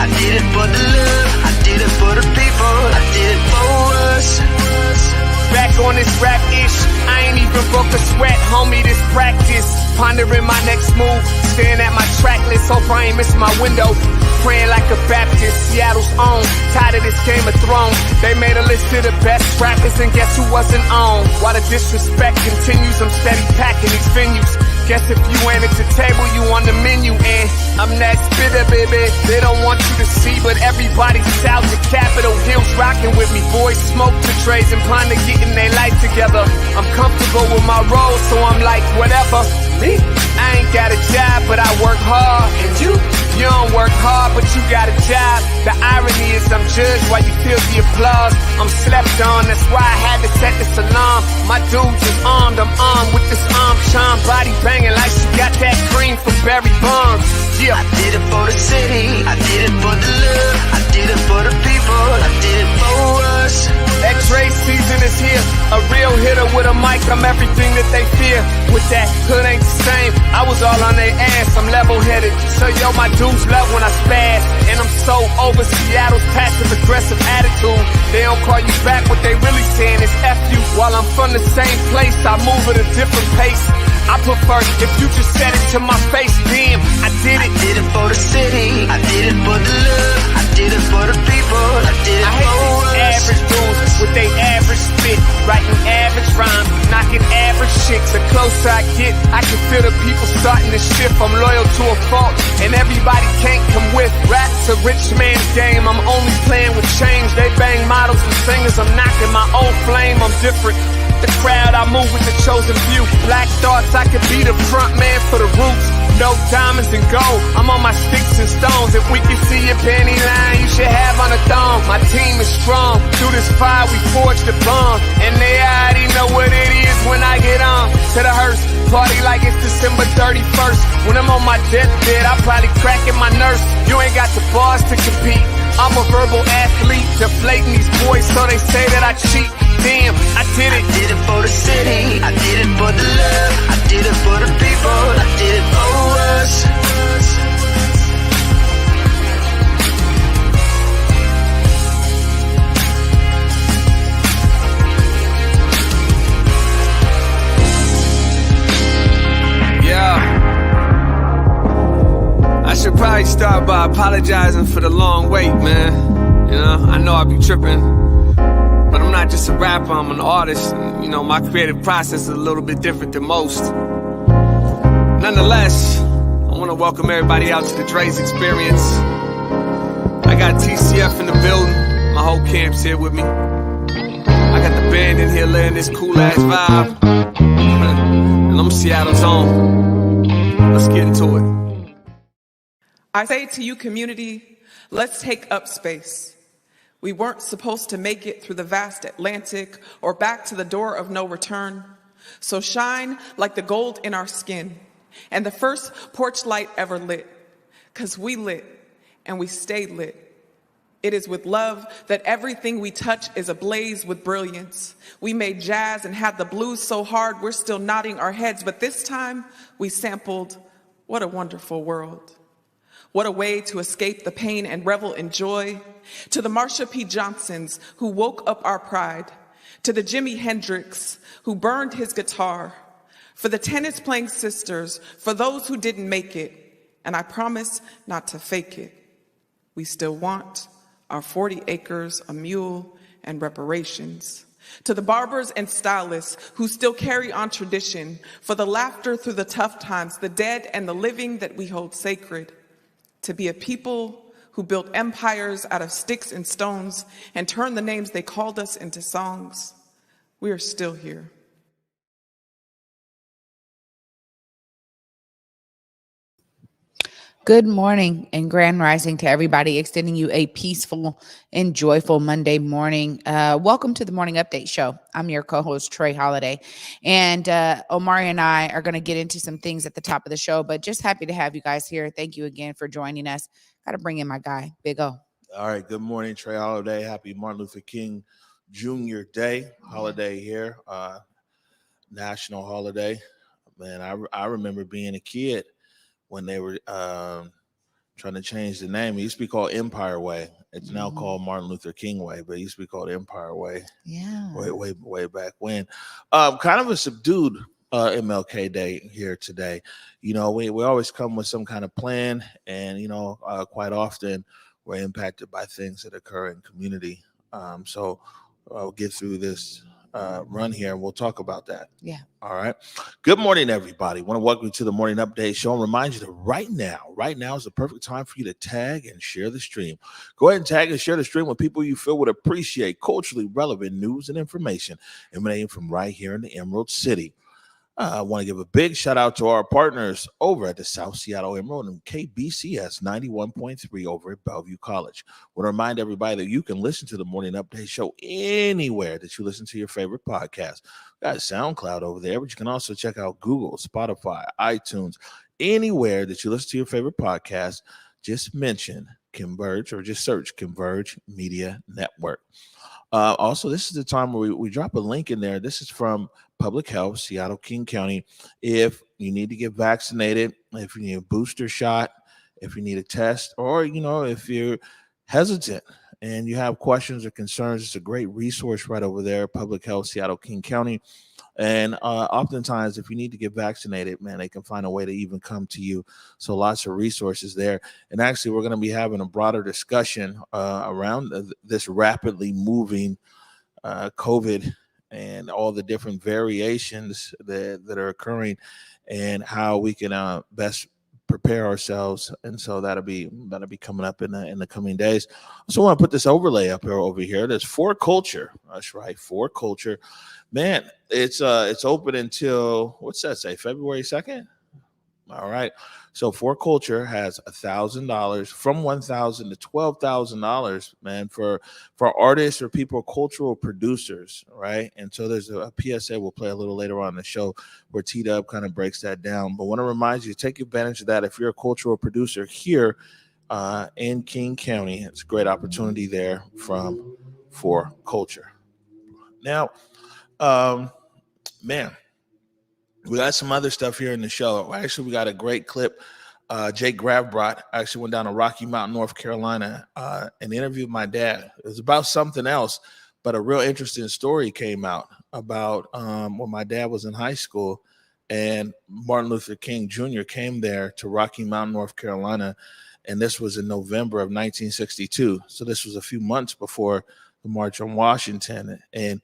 I did it for the love, I did it for the people, I did it for us. Back on this rap-ish, I ain't even broke a sweat, homie, this practice. Pondering my next move, staring at my track list, hope I ain't missing my window. Praying like a Baptist, Seattle's own, tired of this Game of Thrones. They made a list of the best rappers and guess who wasn't on? While the disrespect continues, I'm steady packing these venues. Guess if you ain't at the table, you on the menu, and I'm that spitter, baby. They don't want you to see, but everybody's out to Capitol Hill's rocking with me. Boys smoke the trays and ponder getting their life together. I'm comfortable with my role, so I'm like, whatever. Me? I ain't got a job, but I work hard. And you don't work hard, but you got a job. The irony is I'm judged while you feel the applause. I'm slept on, that's why I had to set this alarm. My dudes is armed, I'm armed with this arm charm. Body banging like she got that cream from Barry Bonds. Yeah. I did it for the city, I did it for the love, I did it for the people, I did it for us. That Dre season is here, a real hitter with a mic, I'm everything that they fear. With that hood ain't the same, I was all on their ass, I'm level-headed. So yo, my dudes love when I spaz, and I'm so over Seattle's passive-aggressive attitude. They don't call you back, what they really saying is F you. While I'm from the same place, I move at a different pace. I prefer if you just said it to my face, damn, I did it. I did it for the city, I did it for the love, I did it for the people, I did it I hate for these us. average dudes with they average spit, writing average rhymes, knocking average chicks. The closer I get, I can feel the people starting to shift. I'm loyal to a fault, and everybody can't come with. Rap's a rich man's game, I'm only playing with change. They bang models and singers, I'm knocking my own flame, I'm different. The crowd, I move with the chosen few. Black thoughts, I could be the front man for the roots. No diamonds and gold, I'm on my sticks and stones. If we can see your panty line, you should have on a thong. My team is strong, through this fire we forged a bond. And they already know what it is when I get on to the hearse. Party like it's December 31st. When I'm on my deathbed, I probably cracking my nurse. You ain't got the bars to compete. I'm a verbal athlete, deflating these boys so they say that I cheat. Damn, I did it. I did it for the city, I did it for the love, I did it for the people, I did it for us. Yeah. I should probably start by apologizing for the long wait, man. You know, I know I be tripping, but I'm not just a rapper, I'm an artist. And, you know, my creative process is a little bit different than most. Nonetheless, I want to welcome everybody out to the Dre's Experience. I got TCF in the building, my whole camp's here with me. I got the band in here laying this cool-ass vibe. And I'm Seattle's own. Let's get into it. I say to you, community, let's take up space. We weren't supposed to make it through the vast Atlantic or back to the door of no return. So shine like the gold in our skin and the first porch light ever lit. 'Cause we lit and we stay lit. It is with love that everything we touch is ablaze with brilliance. We made jazz and had the blues so hard we're still nodding our heads, but this time we sampled What a Wonderful World. What a way to escape the pain and revel in joy. To the Marsha P. Johnsons who woke up our pride. To the Jimi Hendrix who burned his guitar. For the tennis-playing sisters, for those who didn't make it. And I promise not to fake it. We still want our 40 acres, a mule, and reparations. To the barbers and stylists who still carry on tradition. For the laughter through the tough times, the dead and the living that we hold sacred. To be a people who built empires out of sticks and stones and turned the names they called us into songs. We are still here. Good morning and grand rising to everybody, extending you a peaceful and joyful Monday morning. Welcome to the Morning Update Show. I'm your co-host, Trey Holiday. And Omari and I are going to get into some things at the top of the show, but just happy to have you guys here. Thank you again for joining us. Got to bring in my guy, Big O. All right. Good morning, Trey Holiday. Happy Martin Luther King Jr. Day holiday here. National holiday. Man, I remember being a kid when they were trying to change the name. It used to be called Empire Way. It's now called Martin Luther King Way, but it used to be called Empire Way. Yeah. Way back when. Kind of a subdued MLK Day here today. We always come with some kind of plan, and quite often we're impacted by things that occur in community. So I'll get through this run here, and we'll talk about that. Yeah. All right. Good morning, everybody. Want to welcome you to the Morning Update Show and remind you that right now is the perfect time for you to tag and share the stream. Go ahead and tag and share the stream with people you feel would appreciate culturally relevant news and information emanating from right here in the Emerald City. I want to give a big shout out to our partners over at the South Seattle Emerald and KBCS 91.3 over at Bellevue College. I want to remind everybody that you can listen to the Morning Update Show anywhere that you listen to your favorite podcast. We got SoundCloud over there, but you can also check out Google, Spotify, iTunes, anywhere that you listen to your favorite podcast. Just mention Converge or just search Converge Media Network. Also, this is the time where we drop a link in there. This is from Public Health, Seattle, King County. If you need to get vaccinated, if you need a booster shot, if you need a test, or, if you're hesitant and you have questions or concerns, it's a great resource right over there, Public Health, Seattle, King County. And oftentimes, if you need to get vaccinated, man, they can find a way to even come to you. So lots of resources there. And actually, we're going to be having a broader discussion around this rapidly moving COVID and all the different variations that are occurring and how we can best prepare ourselves. And so that'll be coming up in the coming days. So I want to put this overlay up here over here. There's For Culture. That's right, For Culture. Man, it's open until, what's that say, February 2nd? All right. So For Culture has $1,000 from $1,000 to $12,000, man, for artists or people, cultural producers, right? And so there's a PSA we'll play a little later on in the show where T-Dub kind of breaks that down. But I want to remind you, take advantage of that if you're a cultural producer here in King County. It's a great opportunity there from For Culture. Now, man, we got some other stuff here in the show. Actually, we got a great clip. Jake Gravbrot actually went down to Rocky Mountain, North Carolina, and interviewed my dad. It was about something else, but a real interesting story came out about when my dad was in high school and Martin Luther King Jr. came there to Rocky Mountain, North Carolina, and this was in November of 1962. So this was a few months before the March on Washington, and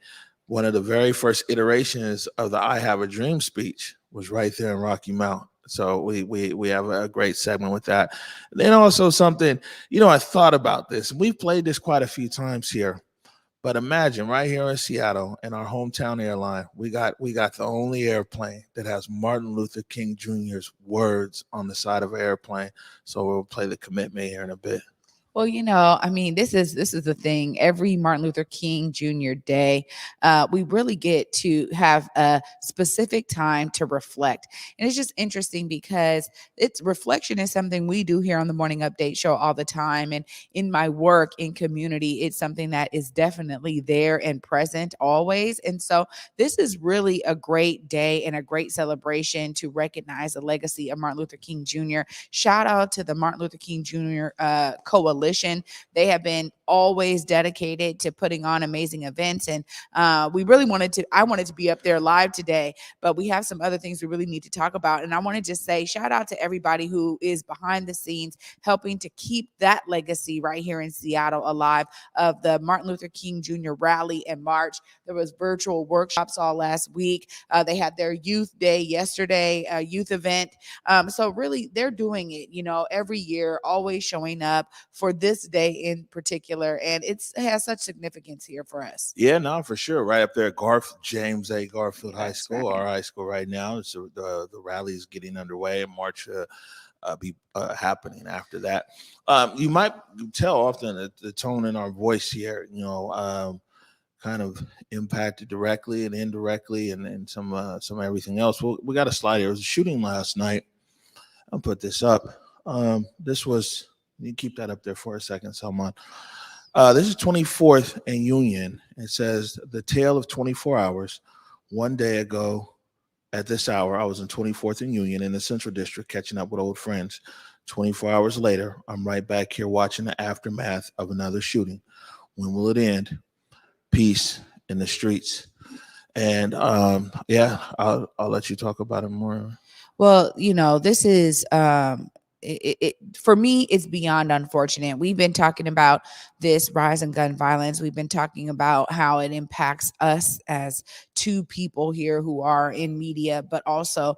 one of the very first iterations of the I Have a Dream speech was right there in Rocky Mount. So we have a great segment with that. And then also something, I thought about this. We've played this quite a few times here, but imagine right here in Seattle, in our hometown airline, we got the only airplane that has Martin Luther King Jr.'s words on the side of an airplane. So we'll play the commitment here in a bit. Well, this is the thing. Every Martin Luther King Jr. Day, we really get to have a specific time to reflect. And it's just interesting because reflection is something we do here on the Morning Update Show all the time. And in my work in community, it's something that is definitely there and present always. And so this is really a great day and a great celebration to recognize the legacy of Martin Luther King Jr. Shout out to the Martin Luther King Jr. Coalition. They have been always dedicated to putting on amazing events. And I wanted to be up there live today, but we have some other things we really need to talk about. And I want to just say shout out to everybody who is behind the scenes helping to keep that legacy right here in Seattle alive of the Martin Luther King Jr. rally and march. There was virtual workshops all last week. They had their youth day yesterday, a youth event. So really they're doing it, every year, always showing up for this day in particular. And it has such significance here for us. Yeah, no, for sure. Right up there at James A. Garfield High School, right. Our high school right now. So the rally is getting underway and March be happening after that. You might tell often the tone in our voice here, kind of impacted directly and indirectly and some everything else. Well, we got a slide here. There was a shooting last night. I'll put this up. This was, you keep that up there for a second, Salman. This is 24th and Union. It says the tale of 24 hours. One day ago, at this hour, I was in 24th and Union in the Central District catching up with old friends. 24 hours later, I'm right back here watching the aftermath of another shooting. When will it end? Peace in the streets. And yeah, I'll let you talk about it more. Well, this is for me, it's beyond unfortunate. We've been talking about this rise in gun violence. We've been talking about how it impacts us as two people here who are in media, but also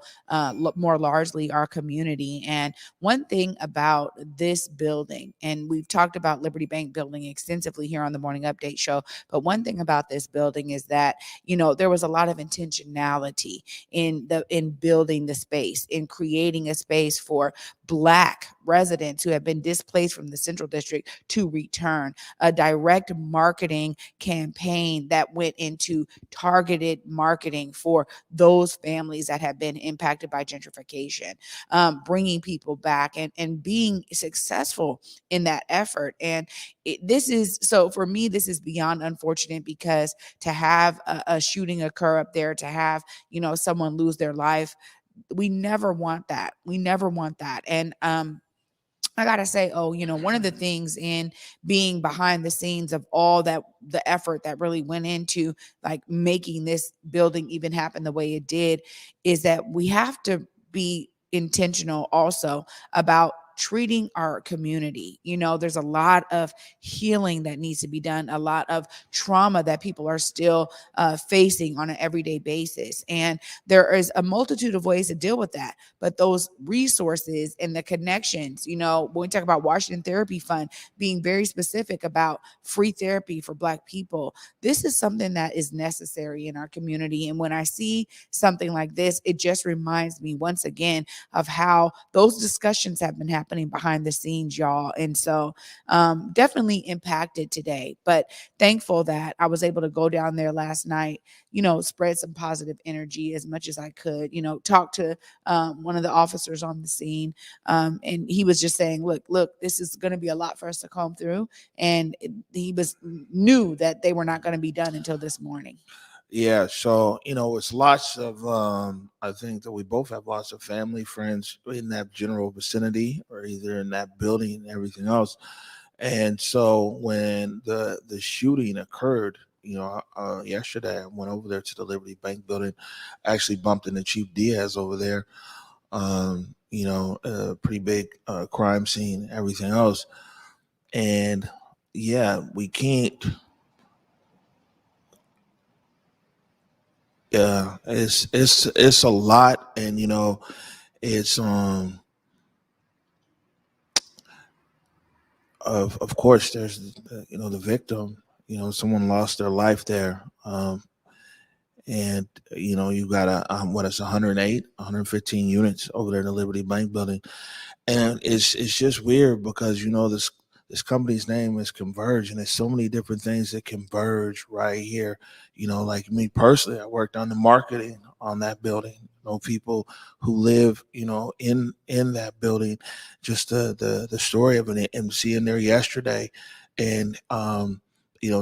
more largely our community. And one thing about this building, and we've talked about Liberty Bank building extensively here on the Morning Update show, but one thing about this building is that, there was a lot of intentionality in building the space, in creating a space for Black residents who have been displaced from the Central District to return. A direct marketing campaign that went into targeted marketing for those families that have been impacted by gentrification, bringing people back and being successful in that effort. And so for me, this is beyond unfortunate, because to have a shooting occur up there, to have, someone lose their life, we never want that. We never want that. And I gotta say, one of the things in being behind the scenes of all that, the effort that really went into like making this building even happen the way it did, is that we have to be intentional also about treating our community. There's a lot of healing that needs to be done, a lot of trauma that people are still facing on an everyday basis. And there is a multitude of ways to deal with that. But those resources and the connections, when we talk about Washington Therapy Fund being very specific about free therapy for Black people, this is something that is necessary in our community. And when I see something like this, it just reminds me once again of how those discussions have been happening behind the scenes, y'all. And so definitely impacted today, but thankful that I was able to go down there last night, spread some positive energy as much as I could, talk to one of the officers on the scene. And he was just saying, look, this is going to be a lot for us to comb through. And he knew that they were not going to be done until this morning. Yeah, so it's lots of I think that we both have lots of family, friends in that general vicinity or either in that building and everything else. And so when the shooting occurred, yesterday I went over there to the Liberty Bank building, actually bumped into Chief Diaz over there. A pretty big crime scene, everything else. And yeah, we can't. Yeah, it's a lot, and it's of course there's the victim. Someone lost their life there, and you got what is 108, 115 units over there in the Liberty Bank building, and it's just weird because this company's name is Converge, and there's so many different things that converge right here. Like me personally, I worked on the marketing on that building. People who live, in that building. Just the story of it, and seeing there yesterday, and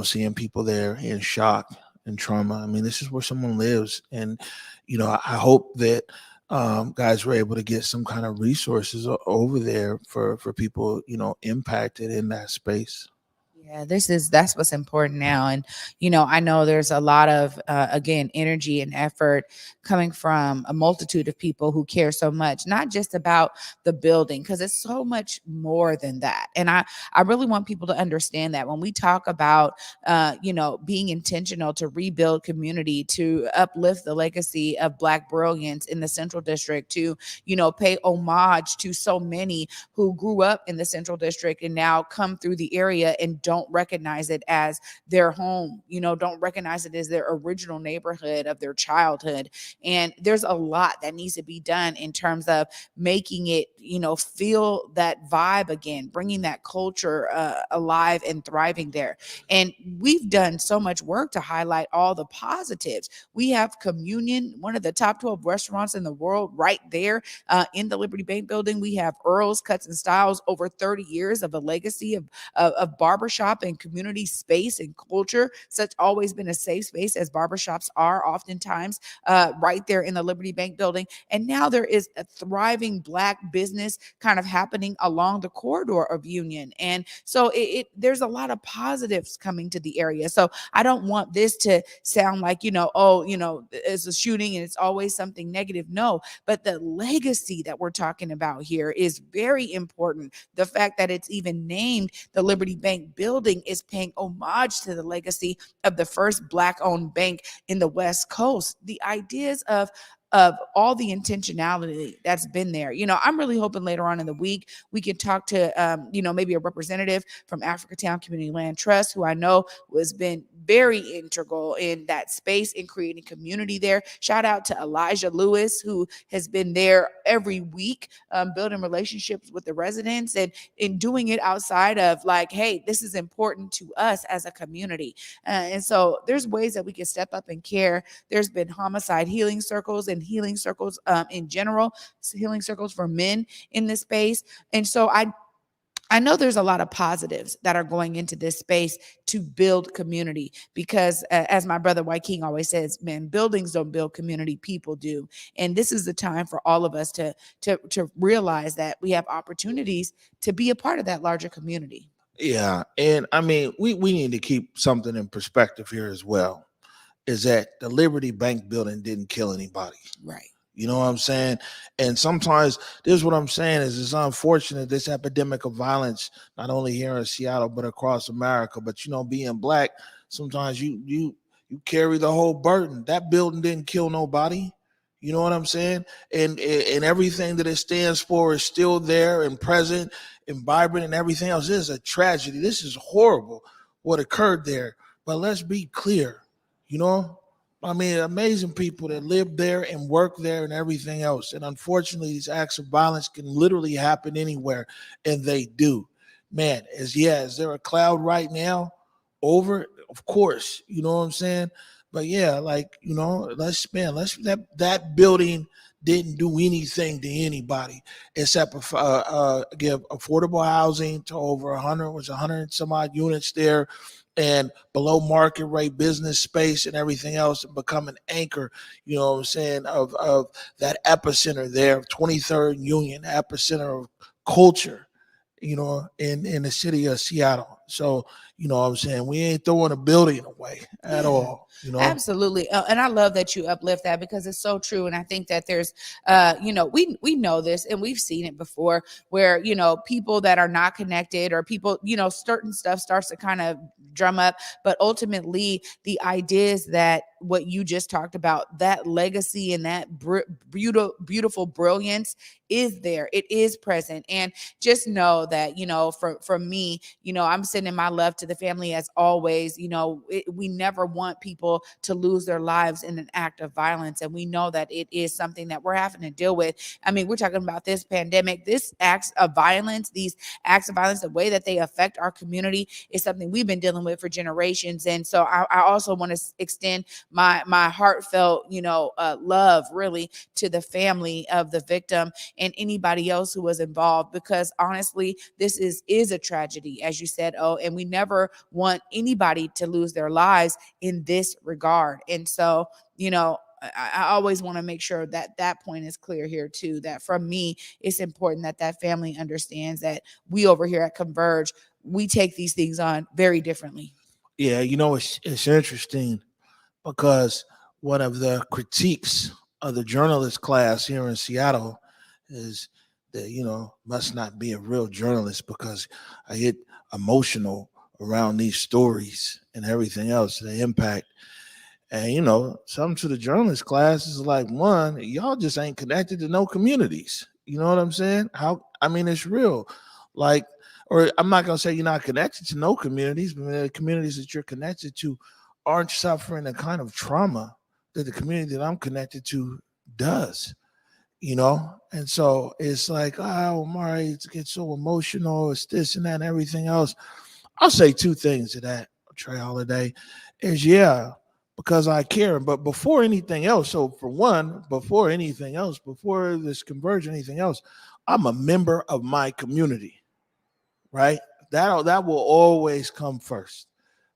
seeing people there in shock and trauma. I mean, this is where someone lives, and I hope that guys were able to get some kind of resources over there for people impacted in that space. Yeah, that's what's important now. And, I know there's a lot of, again, energy and effort coming from a multitude of people who care so much, not just about the building, because it's so much more than that. And I really want people to understand that when we talk about, being intentional to rebuild community, to uplift the legacy of Black brilliance in the Central District, to, pay homage to so many who grew up in the Central District and now come through the area and don't recognize it as their home, don't recognize it as their original neighborhood of their childhood. And there's a lot that needs to be done in terms of making it feel that vibe again, bringing that culture alive and thriving there. And we've done so much work to highlight all the positives. We have Communion, one of the top 12 restaurants in the world, right there in the Liberty Bank building. We have Earl's Cuts and Styles, over 30 years of a legacy of barbershop and community space and culture. Such always been a safe space as barbershops are oftentimes right there in the Liberty Bank building. And now there is a thriving Black business kind of happening along the corridor of Union. And so there's a lot of positives coming to the area. So I don't want this to sound like, it's a shooting and it's always something negative. No, but the legacy that we're talking about here is very important. The fact that it's even named the Liberty Bank building is paying homage to the legacy of the first Black-owned bank in the West Coast. The ideas of all the intentionality that's been there. I'm really hoping later on in the week we can talk to, maybe a representative from Africatown Community Land Trust, who I know has been very integral in that space in creating community there. Shout out to Elijah Lewis, who has been there every week, building relationships with the residents and in doing it outside of like, hey, this is important to us as a community. And so there's ways that we can step up and care. There's been homicide healing circles and healing circles in general, healing circles for men in this space. And so I know there's a lot of positives that are going into this space to build community because as my brother White King always says, man, buildings don't build community, people do. And this is the time for all of us to realize that we have opportunities to be a part of that larger community. Yeah. And I mean, we need to keep something in perspective here as well, is that the Liberty Bank building didn't kill anybody. Right. You know what I'm saying? And sometimes this is what I'm saying is it's unfortunate, this epidemic of violence, not only here in Seattle, but across America. But, being Black, sometimes you carry the whole burden. That building didn't kill nobody. You know what I'm saying? And everything that it stands for is still there and present and vibrant and everything else. This is a tragedy. This is horrible what occurred there. But let's be clear, amazing people that live there and work there and everything else. And unfortunately, these acts of violence can literally happen anywhere, and they do. Man, is there a cloud right now over? Of course, you know what I'm saying? But yeah, that building didn't do anything to anybody except give affordable housing to over 100 some odd units there, and below market rate business space and everything else, and become an anchor, of that epicenter there, 23rd Union, epicenter of culture, in the city of Seattle. So, we ain't throwing a building away at all. Absolutely. And I love that you uplift that because it's so true. And I think that there's, we know this and we've seen it before where, people that are not connected or people, certain stuff starts to kind of drum up. But ultimately, the idea is that what you just talked about, that legacy and that beautiful brilliance is there. It is present. And just know that, from me, I'm sending my love to the family as always. We never want people to lose their lives in an act of violence. And we know that it is something that we're having to deal with. I mean, we're talking about this pandemic, these acts of violence, the way that they affect our community is something we've been dealing with for generations. And so I also want to extend my heartfelt, love really to the family of the victim and anybody else who was involved, because honestly, this is a tragedy, as you said, and we never want anybody to lose their lives in this regard. And so, I always want to make sure that point is clear here too, that from me, it's important that family understands that we over here at Converge, we take these things on very differently. Yeah. It's interesting because one of the critiques of the journalist class here in Seattle is that, must not be a real journalist because I get emotional around these stories and everything else, the impact. And, some to the journalist class is like, one, y'all just ain't connected to no communities. You know what I'm saying? It's real. Or I'm not going to say you're not connected to no communities, but the communities that you're connected to aren't suffering the kind of trauma that the community that I'm connected to does. you know? And so it's like, oh, Omari, it gets so emotional. It's this and that and everything else. I'll say two things to that, Trey Holiday, is because I care. But before anything else, so for one, before anything else, before this conversion, anything else, I'm a member of my community, right? That will always come first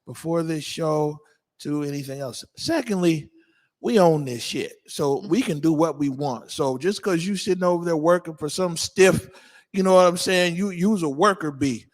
before this show to anything else. Secondly, we own this shit. So we can do what we want. So just because you sitting over there working for some stiff, you know what I'm saying? You use a worker bee.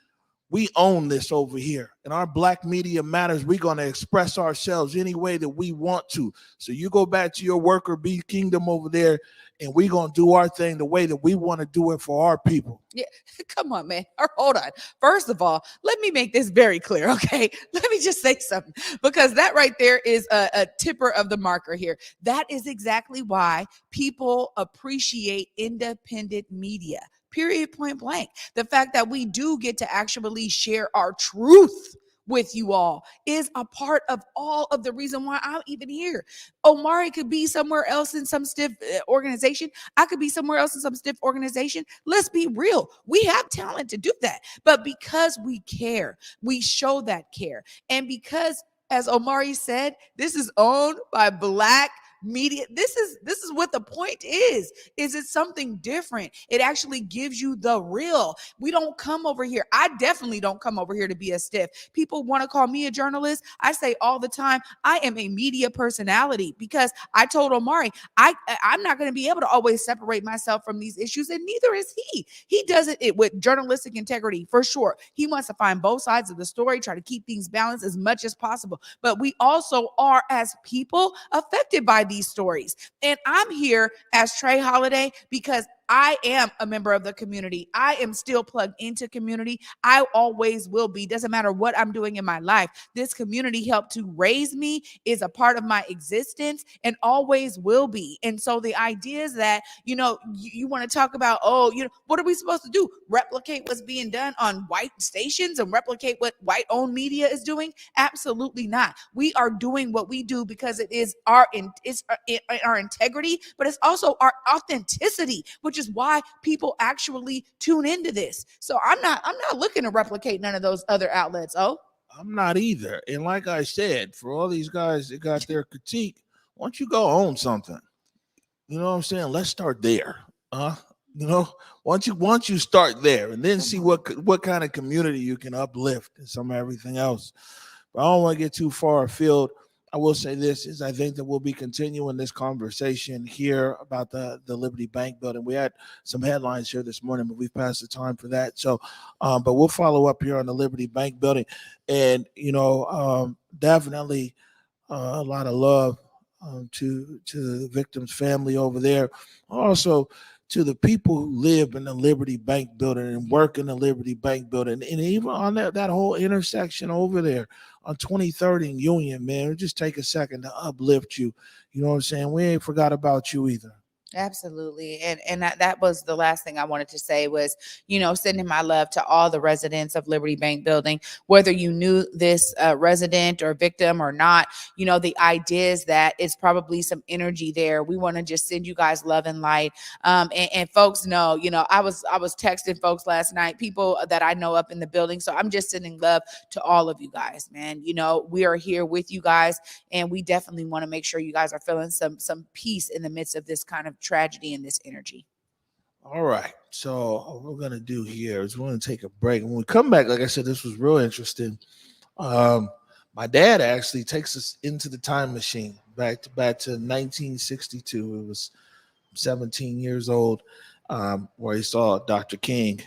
We own this over here. And our Black Media Matters, we're going to express ourselves any way that we want to. So you go back to your worker bee kingdom over there, and we're going to do our thing the way that we want to do it for our people. Yeah, come on, man. Or hold on. First of all, let me make this very clear, okay? Let me just say something, because that right there is a tipper of the marker here. That is exactly why people appreciate independent media. Period, point blank. The fact that we do get to actually share our truth with you all is a part of all of the reason why I'm even here. Omari could be somewhere else in some stiff organization. I could be somewhere else in some stiff organization. Let's be real. We have talent to do that. But because we care, we show that care. And because, as Omari said, this is owned by Black media. This is what the point is it something different. It actually gives you the real. We don't come over here. I definitely don't come over here to be a stiff. People want to call me a journalist. I say all the time, I am a media personality, because I told Omari, I'm not going to be able to always separate myself from these issues, and neither is he. He does it with journalistic integrity, for sure. He wants to find both sides of the story, try to keep things balanced as much as possible. But we also are, as people, affected by these stories. And I'm here as Trey Holiday because I am a member of the community. I am still plugged into community. I always will be. Doesn't matter what I'm doing in my life. This community helped to raise me, is a part of my existence, and always will be. And so the idea is that, you want to talk about, what are we supposed to do? Replicate what's being done on white stations and replicate what white-owned media is doing? Absolutely not. We are doing what we do because it is our integrity, but it's also our authenticity, which is why people actually tune into this. So I'm not looking to replicate none of those other outlets. I'm not either. And like I said, for all these guys that got their critique, why don't you go own something? You know what I'm saying? Let's start there. Once you start there and then see what kind of community you can uplift and some everything else. But I don't want to get too far afield. I will say this is I think that we'll be continuing this conversation here about the Liberty Bank building. We had some headlines here this morning, but we've passed the time for that. So, but we'll follow up here on the Liberty Bank building, and definitely a lot of love to the victim's family over there. Also to the people who live in the Liberty Bank building and work in the Liberty Bank building, and even on that whole intersection over there on 23rd and Union, man, just take a second to uplift you. You know what I'm saying? We ain't forgot about you either. Absolutely. And that was the last thing I wanted to say was, sending my love to all the residents of Liberty Bank building, whether you knew this resident or victim or not. The idea is that it's probably some energy there. We want to just send you guys love and light. And folks know, I was texting folks last night, people that I know up in the building. So I'm just sending love to all of you guys, man. We are here with you guys, and we definitely want to make sure you guys are feeling some peace in the midst of this kind of tragedy and this energy. All right. So what we're going to do here is we're going to take a break. When we come back, like I said, this was real interesting. My dad actually takes us into the time machine back to 1962. It was 17 years old, where he saw Dr. King.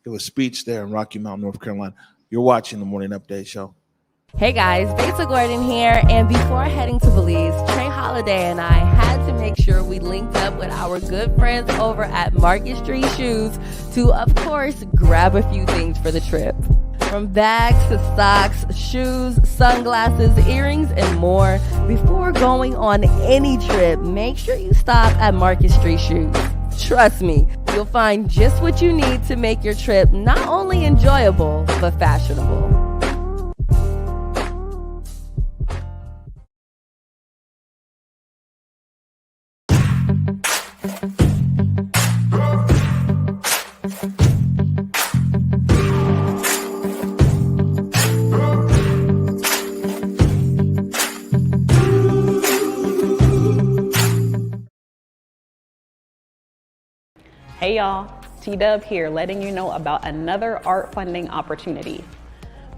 It was a speech there in Rocky Mount, North Carolina. You're watching the Morning Update Show. Hey guys, Beta Gordon here, and before heading to Belize, Trey Holiday and I had to make sure we linked up with our good friends over at Market Street Shoes to, of course, grab a few things for the trip. From bags to socks, shoes, sunglasses, earrings, and more. Before going on any trip, make sure you stop at Market Street Shoes. Trust me, you'll find just what you need to make your trip not only enjoyable, but fashionable. Hey y'all, T-Dub here, letting you know about another art funding opportunity.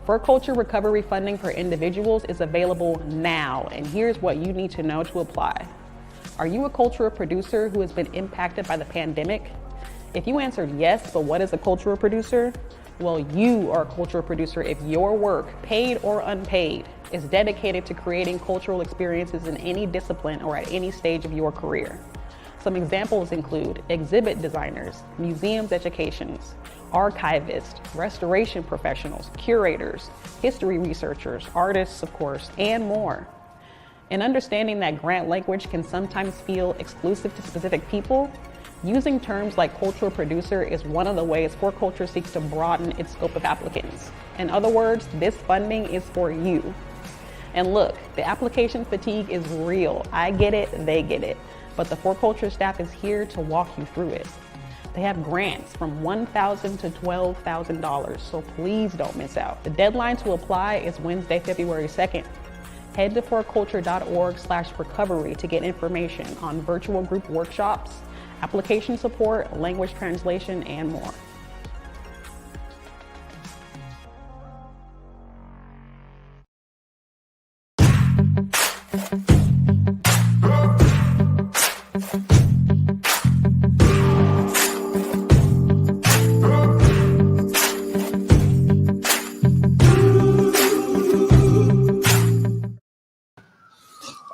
For culture recovery funding for individuals is available now, and here's what you need to know to apply. Are you a cultural producer who has been impacted by the pandemic? If you answered yes, but what is a cultural producer? Well, you are a cultural producer if your work, paid or unpaid, is dedicated to creating cultural experiences in any discipline or at any stage of your career. Some examples include exhibit designers, museums educations, archivists, restoration professionals, curators, history researchers, artists, of course, and more. In understanding that grant language can sometimes feel exclusive to specific people, using terms like cultural producer is one of the ways For Culture seeks to broaden its scope of applicants. In other words, this funding is for you. And look, the application fatigue is real. I get it, they get it. But the For Culture staff is here to walk you through it. They have grants from $1,000 to $12,000, so please don't miss out. The deadline to apply is Wednesday, February 2nd. Head to forculture.org/recovery to get information on virtual group workshops, application support, language translation, and more.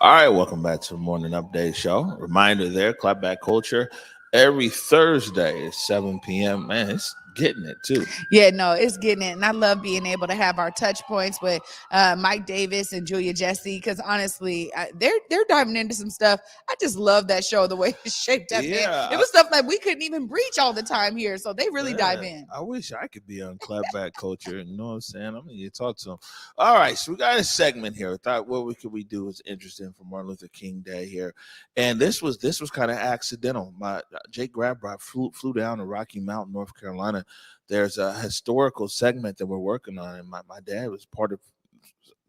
All right, welcome back to the Morning Update Show. Reminder there, Clapback Culture every Thursday at 7 p.m. Man, it's getting it too. Yeah, no, it's getting it. And I love being able to have our touch points with Mike Davis and Julia Jesse, because honestly, they're diving into some stuff. I just love that show, the way it's shaped up. Yeah, man. It was stuff like we couldn't even breach all the time here. So they really dive in. I wish I could be on Clapback Culture. You know what I'm saying? I'm going to talk to them. All right, so we got a segment here. I thought what we do was interesting for Martin Luther King Day here. And this was kind of accidental. Jake Grabrot flew down to Rocky Mount, North Carolina. There's a historical segment that we're working on, and my dad was part of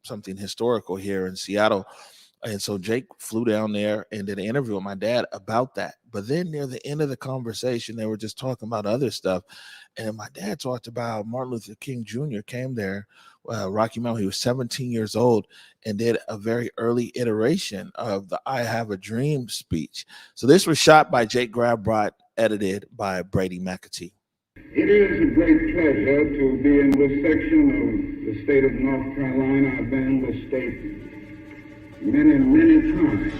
something historical here in Seattle. And so Jake flew down there and did an interview with my dad about that. But then near the end of the conversation, they were just talking about other stuff. And my dad talked about Martin Luther King Jr. came there, Rocky Mount. He was 17 years old and did a very early iteration of the I Have a Dream speech. So this was shot by Jake Grabrot, edited by Brady McAtee. It is a great pleasure to be in this section of the state of North Carolina. I've been in this state many, many times.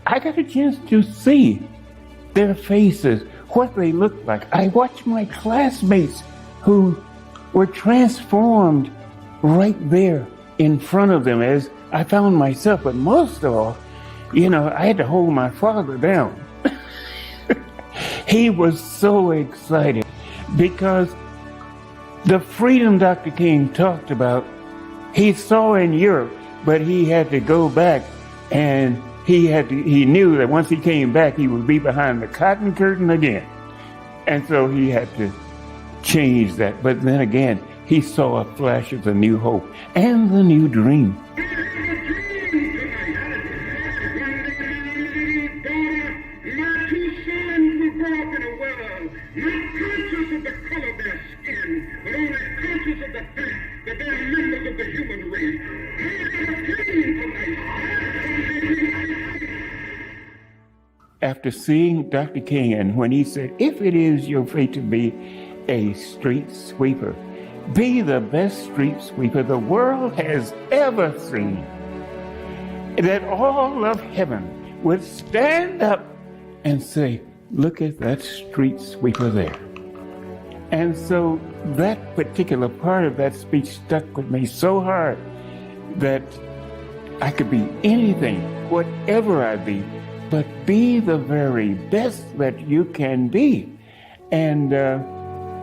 I got a chance to see their faces, what they looked like. I watched my classmates who were transformed right there in front of them as I found myself. But most of all, I had to hold my father down. He was so excited because the freedom Dr. King talked about, he saw in Europe, but he had to go back, and he knew that once he came back, he would be behind the cotton curtain again. And so he had to change that. But then again, he saw a flash of the new hope and the new dream. After seeing Dr. King, and when he said, if it is your fate to be a street sweeper, be the best street sweeper the world has ever seen, that all of heaven would stand up and say, look at that street sweeper there. And so that particular part of that speech stuck with me so hard that I could be anything, whatever I be, but be the very best that you can be. And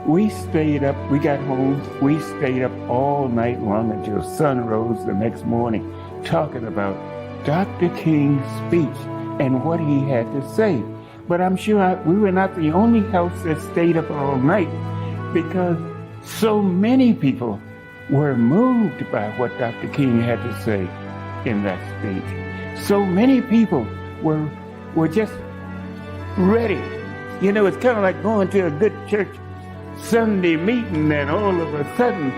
we stayed up, we got home, we stayed up all night long until sun rose the next morning, talking about Dr. King's speech and what he had to say. But I'm sure we were not the only house that stayed up all night, because so many people were moved by what Dr. King had to say in that speech. So many people were just ready. You know, it's kind of like going to a good church Sunday meeting, and all of a sudden,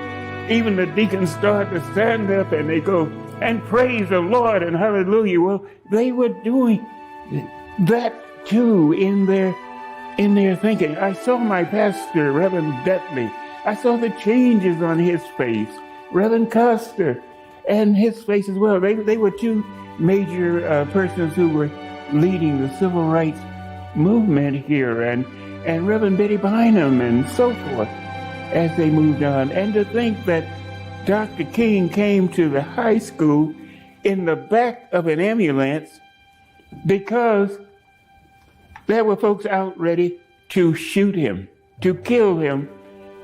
even the deacons start to stand up and they go and praise the Lord and hallelujah. Well, they were doing that too in their thinking. I saw my pastor, Reverend Bentley. I saw the changes on his face. Reverend Custer and his face as well. They were two major persons who were leading the civil rights movement here, and Reverend Betty Bynum and so forth as they moved on. And to think that Dr. King came to the high school in the back of an ambulance because there were folks out ready to shoot him, to kill him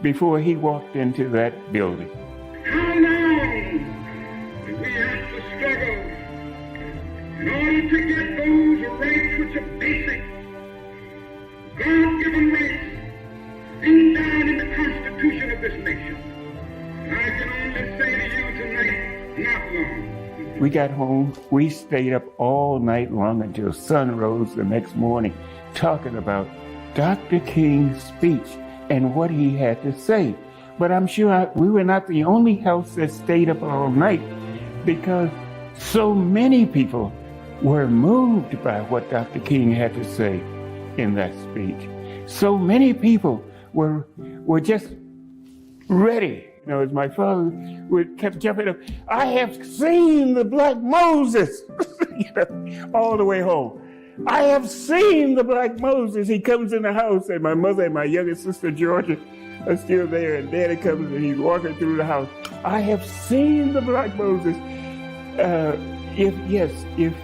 before he walked into that building. How long do we have to struggle in order to get those rights which are basic, God-given rights, endowed in the Constitution of this nation? I can only say to you tonight, not long. We got home, we stayed up all night long until sun rose the next morning, talking about Dr. King's speech and what he had to say. But I'm sure we were not the only house that stayed up all night, because so many people were moved by what Dr. King had to say in that speech. So many people were just ready. You know, as my father kept jumping up, I have seen the Black Moses, you know, all the way home. I have seen the Black Moses. He comes in the house, and my mother and my youngest sister, Georgia, are still there, and Daddy comes and he's walking through the house. I have seen the Black Moses. If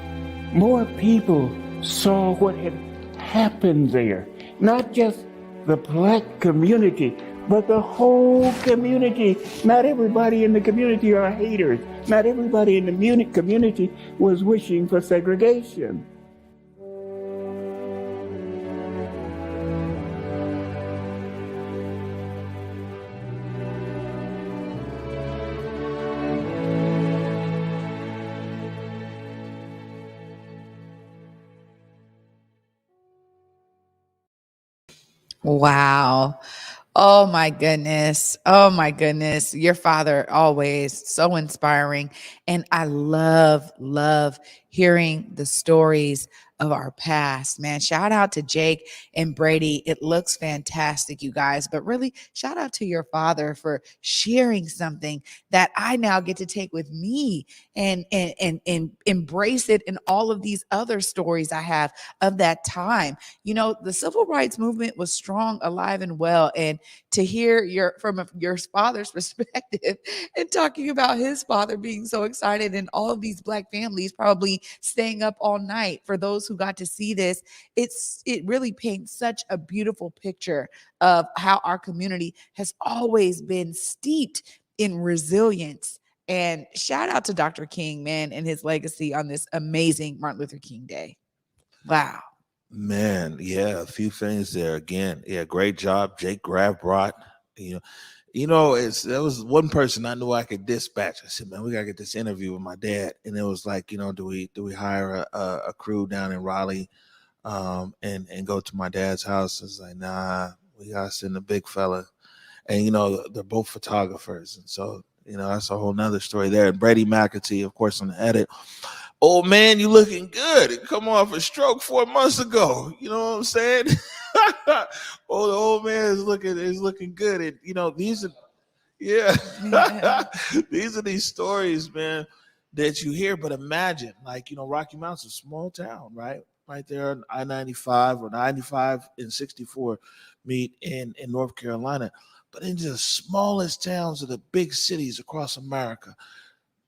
more people saw what had happened there, not just the black community, but the whole community. Not everybody in the community are haters. Not everybody in the community was wishing for segregation. Wow. Oh my goodness. Oh my goodness. Your father always so inspiring. And I love hearing the stories of our past, man. Shout out to Jake and Brady. It looks fantastic, you guys, but really shout out to your father for sharing something that I now get to take with me and embrace it in all of these other stories I have of that time. You know, the civil rights movement was strong, alive, and well. And to hear from your father's perspective and talking about his father being so excited and all of these Black families probably staying up all night for those who got to see this, it really paints such a beautiful picture of how our community has always been steeped in resilience. And shout out to Dr. King, man, and his legacy on this amazing Martin Luther King Day. Wow. Man, yeah, a few things there again. Yeah, great job, Jake Grabrot. There was one person I knew I could dispatch. I said, man, we gotta get this interview with my dad. And it was like, do we hire a crew down in Raleigh, and go to my dad's house? It's like, nah, we gotta send a big fella. And they're both photographers, and so that's a whole nother story there. And Brady McAtee, of course, on the edit. Old man, you looking good. It come off a stroke 4 months ago. You know what I'm saying? The old man is looking good. And these are these are these stories, man, that you hear. But imagine, Rocky Mount's a small town, right? Right there on I-95 or 95 and 64 meet in North Carolina. But in the smallest towns of the big cities across America,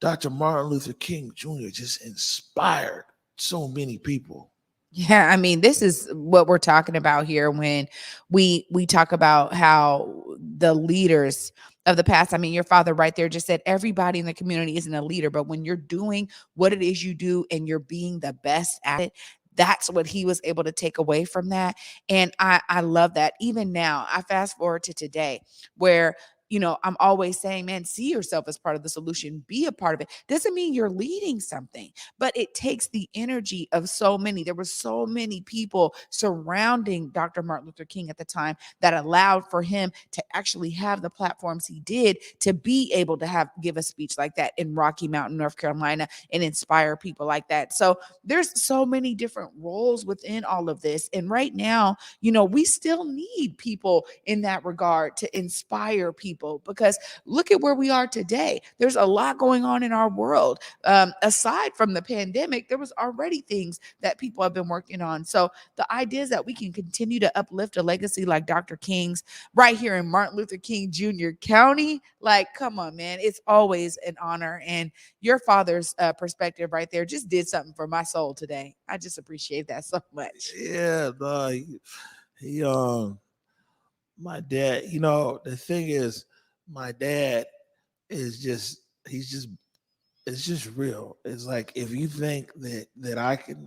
Dr. Martin Luther King Jr. just inspired so many people. Yeah, I mean, this is what we're talking about here when we talk about how the leaders of the past. I mean, your father right there just said everybody in the community isn't a leader, but when you're doing what it is you do and you're being the best at it, that's what he was able to take away from that. And I love that. Even now, I fast forward to today where I'm always saying, man, see yourself as part of the solution, be a part of it. Doesn't mean you're leading something, but it takes the energy of so many. There were so many people surrounding Dr. Martin Luther King at the time that allowed for him to actually have the platforms he did to be able to give a speech like that in Rocky Mountain, North Carolina, and inspire people like that. So there's so many different roles within all of this. And right now, we still need people in that regard to inspire people, because look at where we are today. There's a lot going on in our world. Aside from the pandemic, there was already things that people have been working on. So the idea is that we can continue to uplift a legacy like Dr. King's right here in Martin Luther King Jr. County. Like, come on, man. It's always an honor. And your father's perspective right there just did something for my soul today. I just appreciate that so much. Yeah, he my dad, the thing is, my dad is just he's just it's just real. It's like, if you think that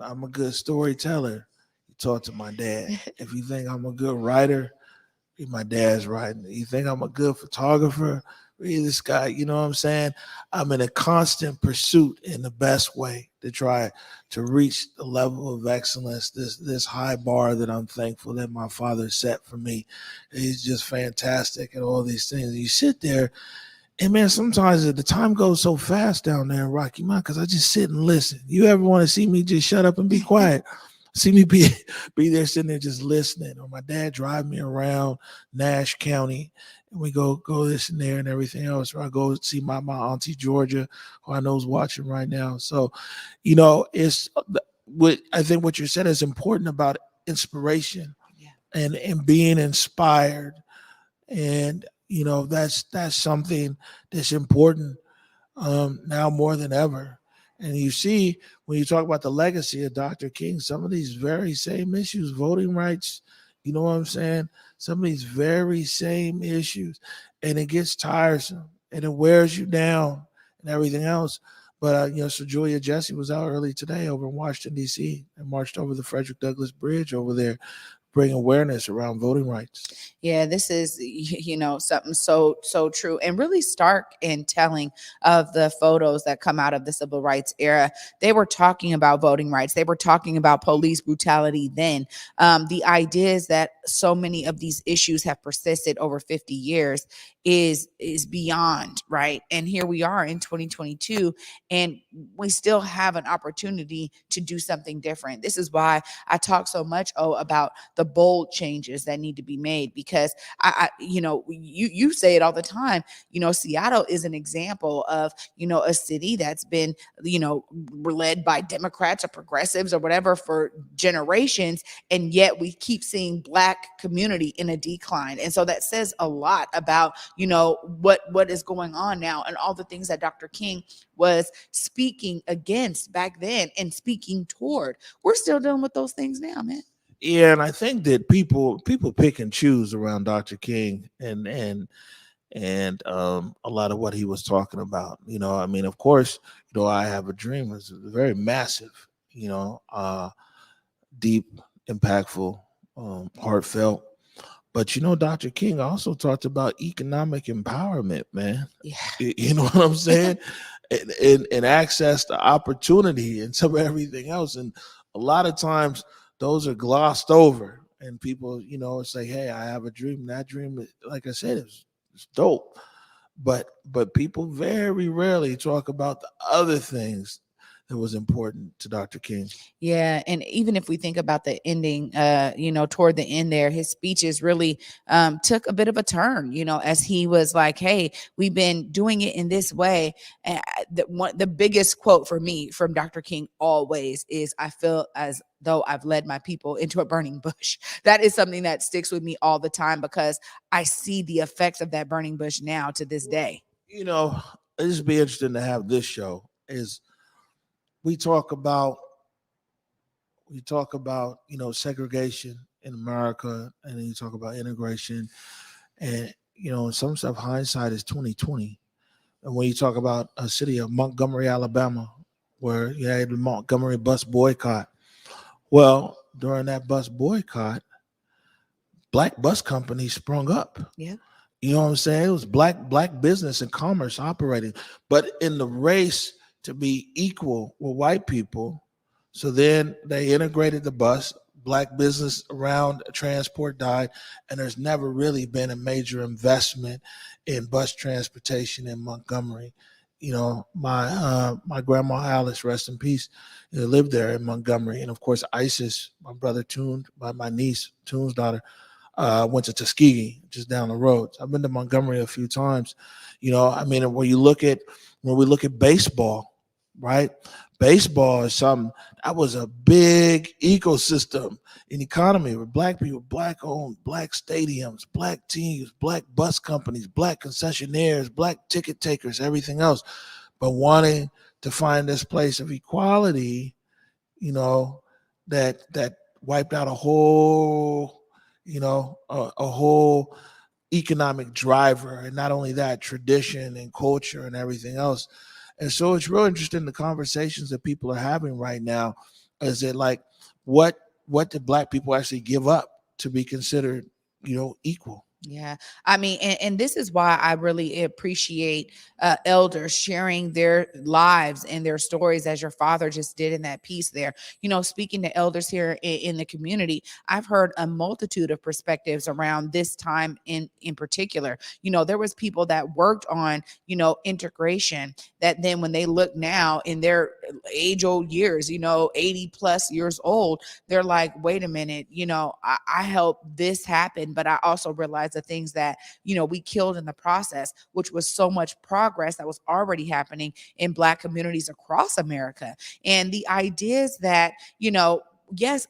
I'm a good storyteller, you talk to my dad. If you think I'm a good writer, my dad's writing. You think I'm a good photographer? Read this guy. You know what I'm saying? I'm in a constant pursuit in the best way to try to reach the level of excellence, this high bar that I'm thankful that my father set for me. He's just fantastic at all these things. You sit there, and man, sometimes the time goes so fast down there in Rocky Mountain because I just sit and listen. You ever want to see me just shut up and be quiet? See me be there sitting there just listening, or my dad drive me around Nash County, and we go this and there and everything else. Or I go see my auntie Georgia, who I know is watching right now. So, it's what I think what you said is important about inspiration, and being inspired, and that's something that's important now more than ever. And you see, when you talk about the legacy of Dr. King, some of these very same issues, voting rights, you know what I'm saying? Some of these very same issues, and it gets tiresome and it wears you down and everything else. But, so Julia Jesse was out early today over in Washington, D.C., and marched over the Frederick Douglass Bridge over there, bring awareness around voting rights. Yeah, this is, something so true and really stark and telling of the photos that come out of the civil rights era. They were talking about voting rights. They were talking about police brutality then. The idea is that so many of these issues have persisted over 50 years is beyond, right? And here we are in 2022, and we still have an opportunity to do something different. This is why I talk so much about the bold changes that need to be made, because you say it all the time. Seattle is an example of a city that's been led by Democrats or progressives or whatever for generations, and yet we keep seeing Black community in a decline. And so that says a lot about what is going on now, and all the things that Dr. King was speaking against back then and speaking toward. We're still dealing with those things now, man. Yeah, and I think that people pick and choose around Dr. King and a lot of what he was talking about. I mean, of course, I Have a Dream is very massive, deep, impactful, heartfelt. But Dr. King also talked about economic empowerment, man. Yeah. You know what I'm saying? and access to opportunity and some everything else. And a lot of times those are glossed over, and people, say, hey, I have a dream. That dream, like I said, it's dope. But people very rarely talk about the other things that was important to Dr. King. Yeah, and even if we think about the ending, toward the end there, his speeches really took a bit of a turn, as he was like, hey, we've been doing it in this way. And the biggest quote for me from Dr. King always is, I feel as though I've led my people into a burning bush. That is something that sticks with me all the time, because I see the effects of that burning bush now to this day. it'd just be interesting to have this show. Is we talk about segregation in America, and then you talk about integration, and some stuff hindsight is 2020. And when you talk about a city of Montgomery, Alabama, where you had the Montgomery bus boycott, well, during that bus boycott, black bus companies sprung up. Yeah. You know what I'm saying? It was black business and commerce operating, but in the race to be equal with white people. So then they integrated the bus. Black business around transport died, and there's never really been a major investment in bus transportation in Montgomery. My grandma Alice, rest in peace, lived there in Montgomery, and of course Isis, my brother Toon, my niece Toon's daughter, went to Tuskegee, just down the road. I've been to Montgomery a few times. When we look at baseball, right? Baseball is something that was a big ecosystem in economy with black people, black owned, black stadiums, black teams, black bus companies, black concessionaires, black ticket takers, everything else. But wanting to find this place of equality, that wiped out a whole economic driver, and not only that, tradition and culture and everything else. And so it's real interesting, the conversations that people are having right now. Is it like, what did black people actually give up to be considered equal? Yeah. I mean, and this is why I really appreciate elders sharing their lives and their stories, as your father just did in that piece there. Speaking to elders here in the community, I've heard a multitude of perspectives around this time in particular. There was people that worked on, integration, that then when they look now in their age-old years, 80 plus years old, they're like, wait a minute, I helped this happen, but I also realized the things that we killed in the process, which was so much progress that was already happening in Black communities across America. And the ideas that yes,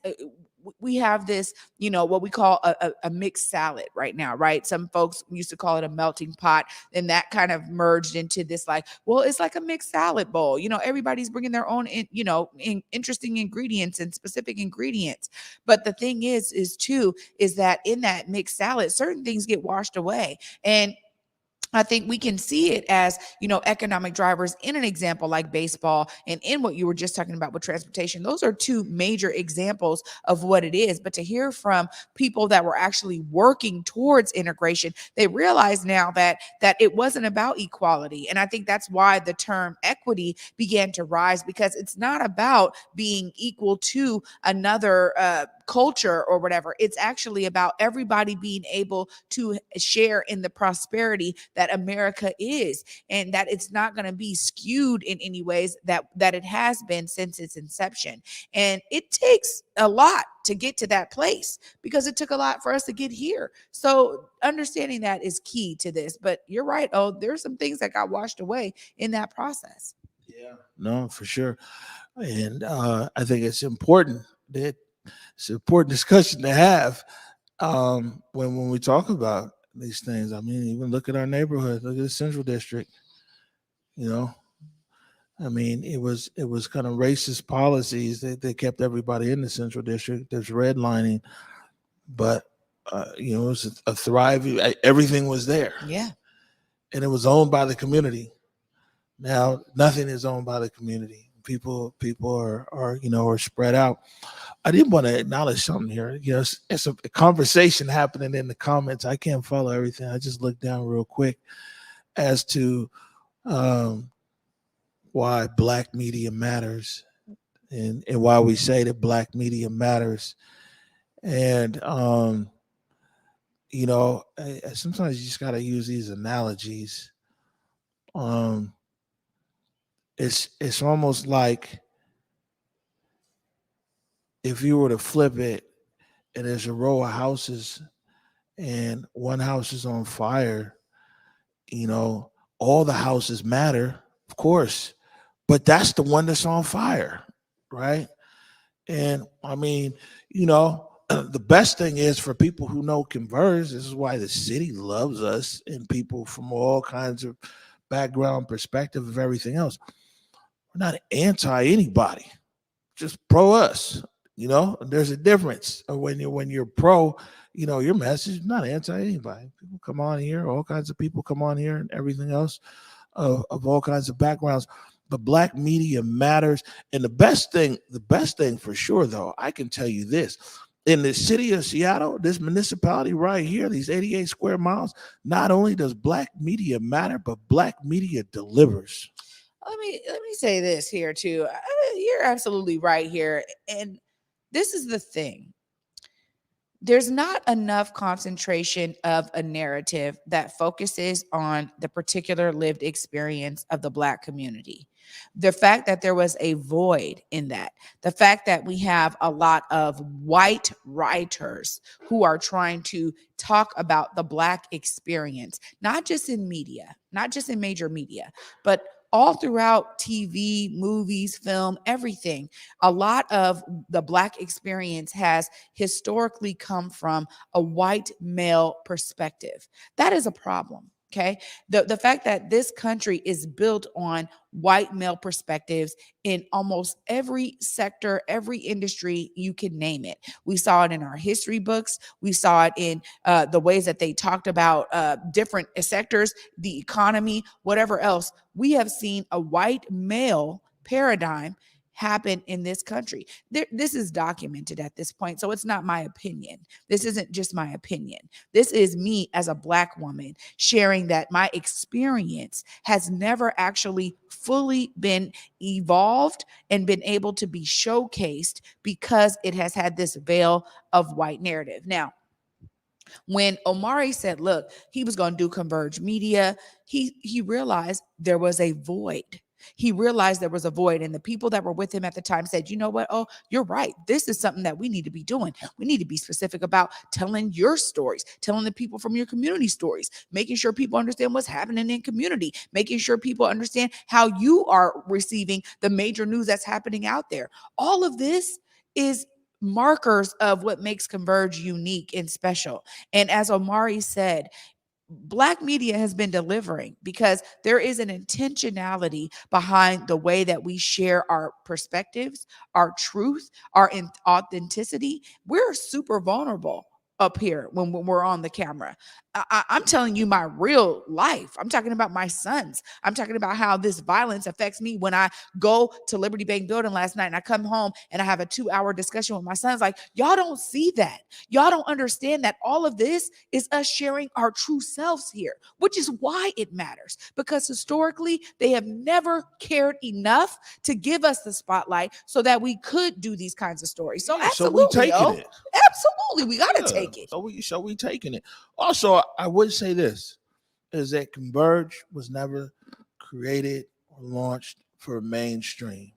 we have this, what we call a mixed salad right now, right? Some folks used to call it a melting pot, and that kind of merged into this, like, well, it's like a mixed salad bowl. Everybody's bringing their own, interesting ingredients and specific ingredients. But the thing is that in that mixed salad, certain things get washed away. And I think we can see it as, economic drivers in an example like baseball, and in what you were just talking about with transportation. Those are two major examples of what it is. But to hear from people that were actually working towards integration, they realize now that it wasn't about equality. And I think that's why the term equity began to rise, because it's not about being equal to another culture or whatever. It's actually about everybody being able to share in the prosperity that America is, and that it's not going to be skewed in any ways that it has been since its inception. And it takes a lot to get to that place, because it took a lot for us to get here. So understanding that is key to this. But you're right. Oh, there's some things that got washed away in that process. Yeah, no, for sure. And I think it's important that it's an important discussion to have when we talk about these things. I mean, even look at our neighborhood, look at the Central District. It was kind of racist policies that kept everybody in the Central District. There's redlining, but it was a thriving. Everything was there. Yeah, and it was owned by the community. Now nothing is owned by the community. People are spread out. I did want to acknowledge something here. It's a conversation happening in the comments. I can't follow everything. I just looked down real quick as to why Black media matters, and why we say that Black media matters. And sometimes you just got to use these analogies. It's almost like if you were to flip it, and there's a row of houses, and one house is on fire, all the houses matter, of course, but that's the one that's on fire, right? And the best thing is for people who know converse. This is why the city loves us, and people from all kinds of background, perspective of everything else. We're not anti anybody, just pro us. You know, there's a difference when you're pro. You know, your message is not anti anybody. People come on here, all kinds of people come on here, and everything else of all kinds of backgrounds. But black media matters, and the best thing for sure, though, I can tell you this: in the city of Seattle, this municipality right here, these 88 square miles, not only does black media matter, but black media delivers. Let me say this here too. You're absolutely right here, and this is the thing. There's not enough concentration of a narrative that focuses on the particular lived experience of the Black community. The fact that there was a void in that, the fact that we have a lot of white writers who are trying to talk about the Black experience, not just in media, not just in major media, but all throughout TV, movies, film, everything. A lot of the Black experience has historically come from a white male perspective. That is a problem. Okay. The fact that this country is built on white male perspectives in almost every sector, every industry, you can name it. We saw it in our history books. We saw it in the ways that they talked about different sectors, the economy, whatever else. We have seen a white male paradigm happen in this country. This is documented at this point, so it's not my opinion. This isn't just my opinion. This is me as a Black woman sharing that my experience has never actually fully been evolved and been able to be showcased because it has had this veil of white narrative. Now, when Omari said, look, he was going to do Converge Media, he realized there was a void. He realized there was a void, and the people that were with him at the time said, you know what? Oh, you're right. This is something that we need to be doing. We need to be specific about telling your stories, telling the people from your community stories, making sure people understand what's happening in community, making sure people understand how you are receiving the major news that's happening out there. All of this is markers of what makes Converge unique and special. And as Omari said, Black media has been delivering because there is an intentionality behind the way that we share our perspectives, our truth, our authenticity. We're super vulnerable up here when we're on the camera. I'm telling you my real life. I'm talking about my sons. I'm talking about how this violence affects me when I go to Liberty Bank Building last night and I come home and I have a 2-hour discussion with my sons. Like, y'all don't see that. Y'all don't understand that all of this is us sharing our true selves here, which is why it matters. Because historically, they have never cared enough to give us the spotlight so that we could do these kinds of stories. So absolutely, so we taking it. Absolutely, we got to take it. So we taking it. Also, I would say this, is that Converge was never created or launched for mainstream.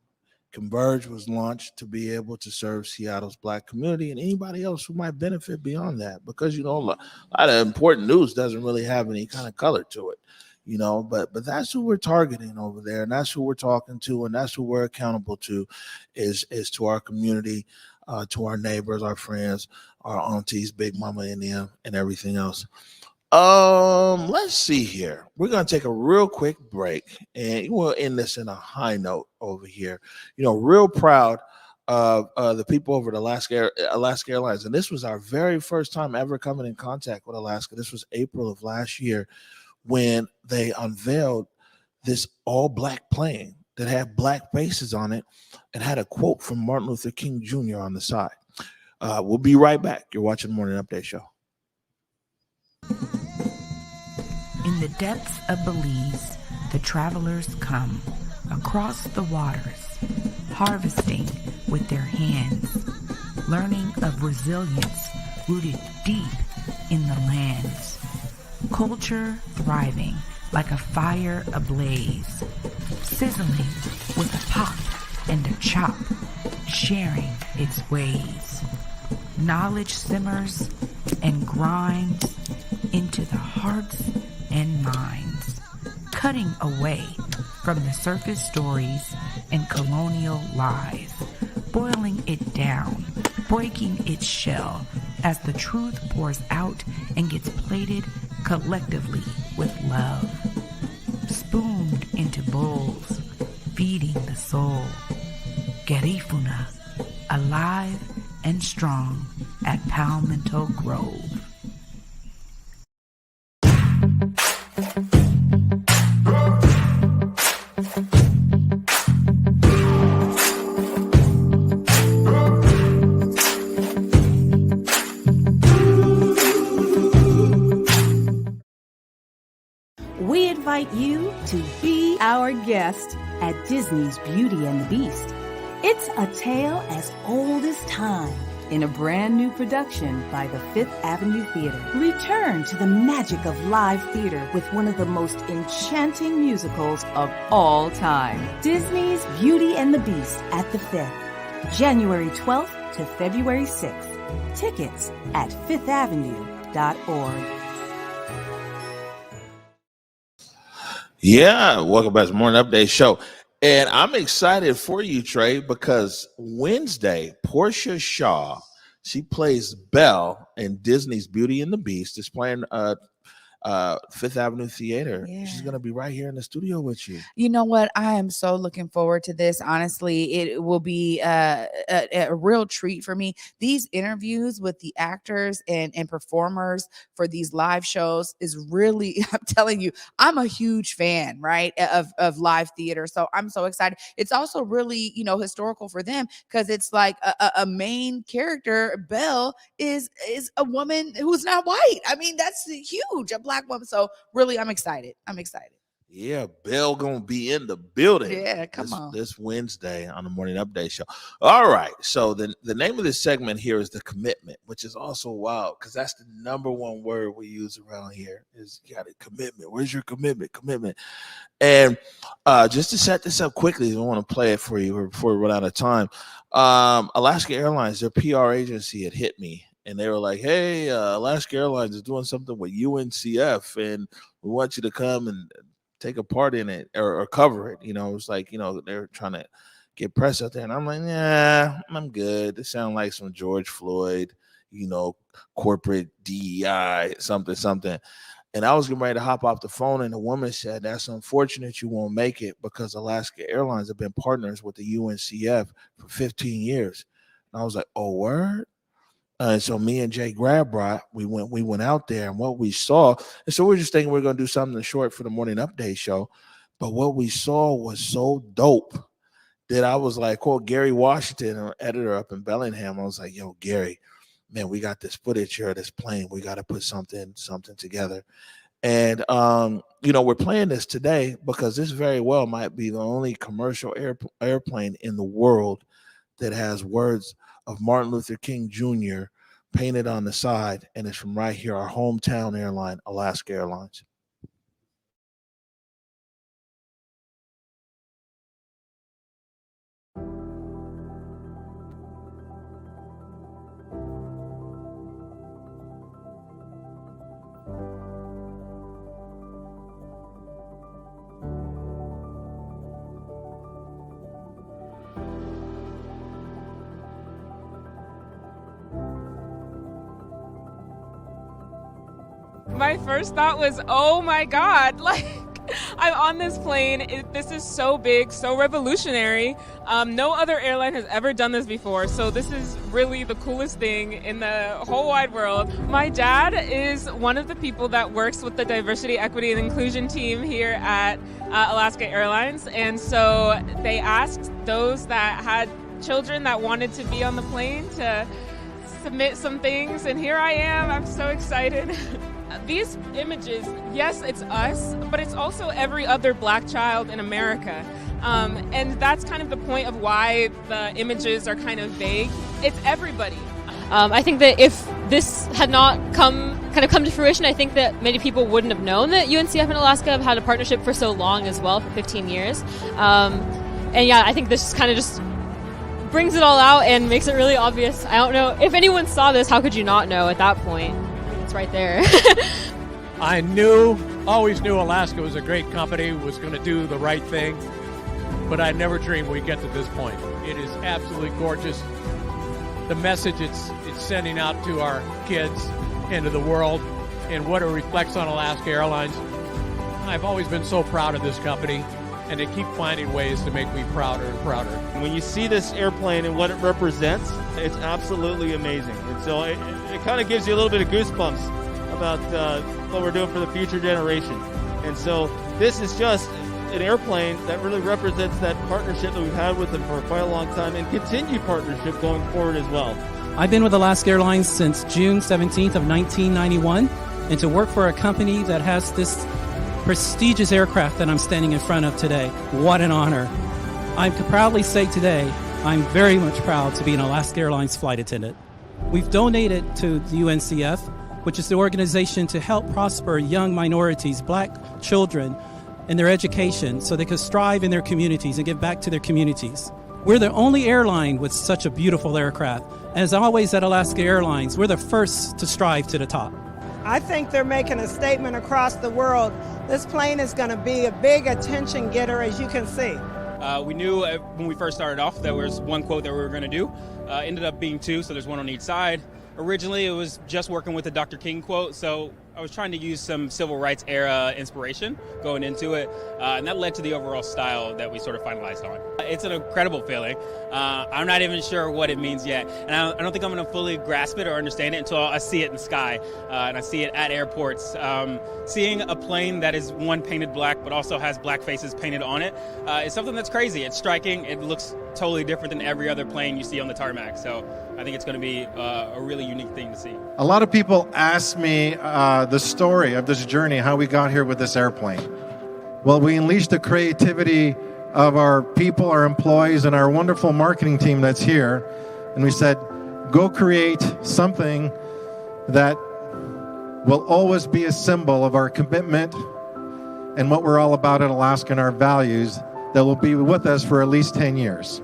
Converge was launched to be able to serve Seattle's Black community and anybody else who might benefit beyond that, because, you know, a lot of important news doesn't really have any kind of color to it, you know, but that's who we're targeting over there, and that's who we're talking to, and that's who we're accountable to, is to our community, to our neighbors, our friends, our aunties, Big Mama and them, and everything else. Let's see here. We're gonna take a real quick break, and we'll end this in a high note over here. You know, real proud of the people over at Alaska Airlines, and this was our very first time ever coming in contact with Alaska. This was April of last year when they unveiled this all-Black plane that had Black faces on it and had a quote from Martin Luther King Jr. on the side. We'll be right back. You're watching the Morning Update Show. In the depths of Belize, the travelers come across the waters, harvesting with their hands, learning of resilience rooted deep in the lands. Culture thriving like a fire ablaze, sizzling with a pop and a chop, sharing its ways. Knowledge simmers and grinds into the hearts and minds, cutting away from the surface stories and colonial lies, boiling it down, breaking its shell as the truth pours out and gets plated collectively with love. spoomed into bowls, feeding the soul. Garifuna, alive and strong at Palmetto Grove. We invite you to be our guest at Disney's Beauty and the Beast. It's a tale as old as time. In a brand new production by the Fifth Avenue Theater. Return to the magic of live theater with one of the most enchanting musicals of all time. Disney's Beauty and the Beast at the Fifth. January 12th to February 6th. Tickets at fifthavenue.org. Yeah, welcome back to the Morning Update Show. And I'm excited for you, Trey, because Wednesday, Portia Shaw, she plays Belle in Disney's Beauty and the Beast. Is playing Fifth Avenue Theater. Yeah. She's going to be right here in the studio with you. You know what? I am so looking forward to this. Honestly, it will be a real treat for me. These interviews with the actors and performers for these live shows is really, I'm telling you, I'm a huge fan, right, of live theater. So I'm so excited. It's also really, historical for them because it's like a main character, Belle, is a woman who's not white. I mean, that's huge. A Black woman. So really, I'm excited. Yeah, Belle gonna be in the building. Yeah, come on. This Wednesday on the Morning Update Show. All right. So the name of this segment here is the commitment, which is also wild because that's the number one word we use around here is you got a commitment. Where's your commitment? Commitment. And just to set this up quickly, I want to play it for you before we run out of time. Alaska Airlines, their PR agency had hit me. And they were like, hey, Alaska Airlines is doing something with UNCF, and we want you to come and take a part in it or cover it. It's like, they're trying to get press out there. And I'm like, yeah, I'm good. It sounds like some George Floyd, corporate DEI, something. And I was getting ready to hop off the phone, and the woman said, that's unfortunate you won't make it because Alaska Airlines have been partners with the UNCF for 15 years. And I was like, oh, word? And so me and Jay Grabrot, we went out there, and what we saw, and so we're just thinking we're going to do something short for the Morning Update Show. But what we saw was so dope that I was like, called Gary Washington, our editor up in Bellingham. I was like, yo, Gary, man, we got this footage here of this plane. We got to put something together. And, we're playing this today because this very well might be the only commercial airplane in the world that has words of Martin Luther King Jr. painted on the side, and it's from right here, our hometown airline, Alaska Airlines. My first thought was, oh my God, I'm on this plane. This is so big, so revolutionary. No other airline has ever done this before, so this is really the coolest thing in the whole wide world. My dad is one of the people that works with the diversity, equity, and inclusion team here at Alaska Airlines, and so they asked those that had children that wanted to be on the plane to submit some things, and here I am. I'm so excited. These images, yes, it's us, but it's also every other Black child in America. And that's kind of the point of why the images are kind of vague. It's everybody. I think that if this had not come to fruition, I think that many people wouldn't have known that UNCF and Alaska have had a partnership for so long as well, for 15 years. And yeah, I think this kind of just brings it all out and makes it really obvious. I don't know if anyone saw this, how could you not know at that point? It's right there. I always knew Alaska was a great company, was going to do the right thing, but I never dreamed we'd get to this point. It is absolutely gorgeous. The message it's sending out to our kids and to the world, and what it reflects on Alaska Airlines. I've always been so proud of this company, and they keep finding ways to make me prouder and prouder. When you see this airplane and what it represents, it's absolutely amazing. And so it kind of gives you a little bit of goosebumps about what we're doing for the future generation. And so this is just an airplane that really represents that partnership that we've had with them for quite a long time, and continued partnership going forward as well. I've been with Alaska Airlines since June 17th of 1991, and to work for a company that has this prestigious aircraft that I'm standing in front of today, what an honor. I can proudly say today, I'm very much proud to be an Alaska Airlines flight attendant. We've donated to the UNCF, which is the organization to help prosper young minorities, black children, in their education so they could strive in their communities and give back to their communities. We're the only airline with such a beautiful aircraft. As always at Alaska Airlines, we're the first to strive to the top. I think they're making a statement across the world. This plane is going to be a big attention getter, as you can see. We knew when we first started off that there was one quote that we were going to do. Ended up being two, so there's one on each side. Originally, it was just working with the Dr. King quote, so I was trying to use some civil rights era inspiration going into it, and that led to the overall style that we sort of finalized on. It's an incredible feeling. I'm not even sure what it means yet, and I don't think I'm going to fully grasp it or understand it until I see it in the sky, and I see it at airports. Seeing a plane that is, one, painted black, but also has black faces painted on it, is something that's crazy. It's striking. It looks totally different than every other plane you see on the tarmac, so I think it's going to be a really unique thing to see. A lot of people ask me the story of this journey, how we got here with this airplane. Well, we unleashed the creativity of our people, our employees, and our wonderful marketing team that's here. And we said, go create something that will always be a symbol of our commitment and what we're all about in Alaska and our values that will be with us for at least 10 years.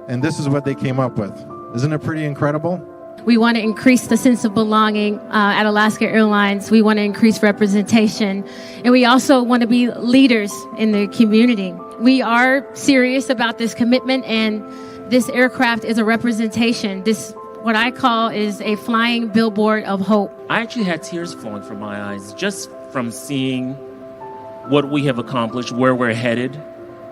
And this is what they came up with. Isn't it pretty incredible? We want to increase the sense of belonging at Alaska Airlines. We want to increase representation. And we also want to be leaders in the community. We are serious about this commitment, and this aircraft is a representation. This, what I call, is a flying billboard of hope. I actually had tears flowing from my eyes just from seeing what we have accomplished, where we're headed.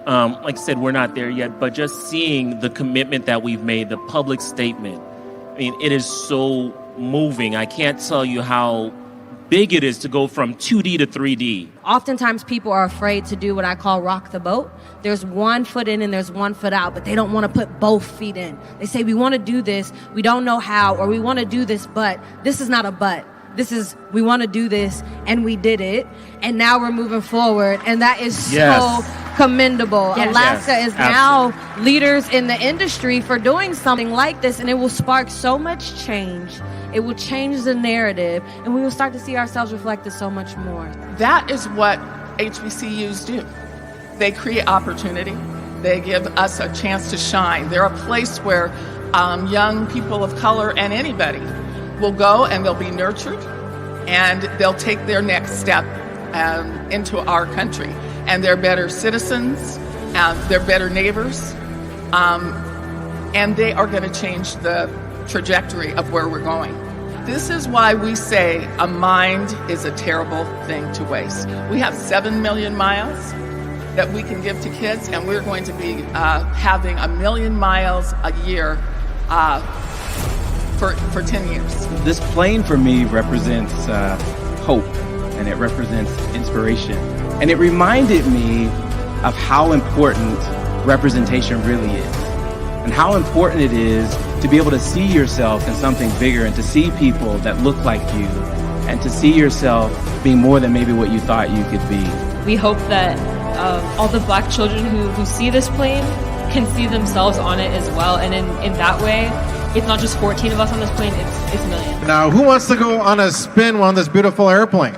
Like I said, we're not there yet, but just seeing the commitment that we've made, the public statement. I mean, it is so moving. I can't tell you how big it is to go from 2D to 3D. Oftentimes people are afraid to do what I call rock the boat. There's one foot in and there's one foot out, but they don't want to put both feet in. They say, we want to do this, we don't know how, or we want to do this, but this is not a but. This is, we want to do this, and we did it, and now we're moving forward, and that is so commendable. Yes. Alaska Yes, is now leaders in the industry for doing something like this, and it will spark so much change. It will change the narrative, and we will start to see ourselves reflected so much more. That is what HBCUs do. They create opportunity. They give us a chance to shine. They're a place where young people of color and anybody will go and they'll be nurtured and they'll take their next step into our country. And they're better citizens, they're better neighbors, and they are going to change the trajectory of where we're going. This is why we say a mind is a terrible thing to waste. We have 7 million miles that we can give to kids, and we're going to be having 1 million miles a year for 10 years. This plane for me represents hope, and it represents inspiration. And it reminded me of how important representation really is, and how important it is to be able to see yourself in something bigger, and to see people that look like you, and to see yourself being more than maybe what you thought you could be. We hope that all the black children who see this plane can see themselves on it as well, and in that way, it's not just 14 of us on this plane, it's millions. Now, who wants to go on a spin on this beautiful airplane?